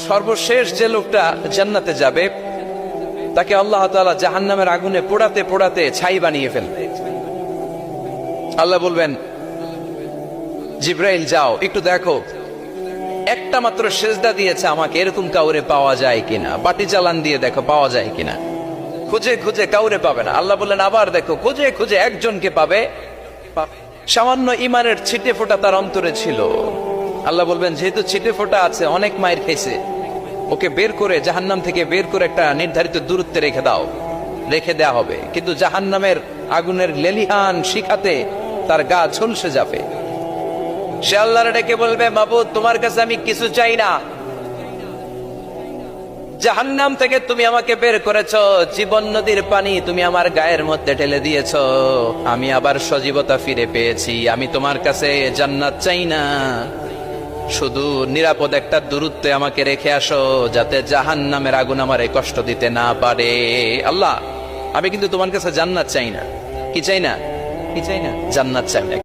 সর্বশেষ যে লোকটা জান্নাতে যাবে তাকে আল্লাহ তাআলা জাহান্নামের আগুনে পোড়াতে পোড়াতে ছাই বানিয়ে ফেলবে। আল্লাহ বলবেন, জিব্রাইল যাও একটু দেখো, একটা মাত্র সেজদা দিয়েছে আমাকে, এরকম কাউরে পাওয়া যায় কিনা। বাটি চালান দিয়ে দেখো পাওয়া যায় কিনা। খুঁজে খুঁজে কাউরে পাবে না। আল্লাহ বললেন আবার দেখো, খুঁজে খুঁজে একজনকে পাবে। সামান্য ইমানের ছিটে ফোঁটা তার অন্তরে ছিল। আল্লাহ বলবেন, যেহেতু ছিটে ফোঁটা আছে, অনেক মায়ের খেয়েছে, ওকে বের করে জাহান্নাম থেকে বের করে একটা নির্ধারিত দূরত্বে রেখে দাও। রেখে দেয়া হবে, কিন্তু জাহান্নামের আগুনের লেলিহান শিখাতে তার গা ঝলসে যাবে। সে আল্লাহর ডেকে বলবে, মাবুদ তোমার কাছে আমি কিছু চাই না, জাহান্নাম থেকে তুমি আমাকে বের করেছো, জীবন নদীর পানি তুমি আমার গায়ের মধ্যে ঢেলে দিয়েছো, আমি আবার সজীবতা ফিরে পেয়েছি। আমি তোমার কাছে জান্নাত চাই না, শুধু নিরাপদ একটা দূরত্বে আমাকে রেখে আসো, যাতে জাহান্নামের আগুন আমারে কষ্ট দিতে না পারে। আল্লাহ, আমি কিন্তু তোমার কাছে জান্নাত চাই না। কি চাই না? কি চাই না? জান্নাত চাই না।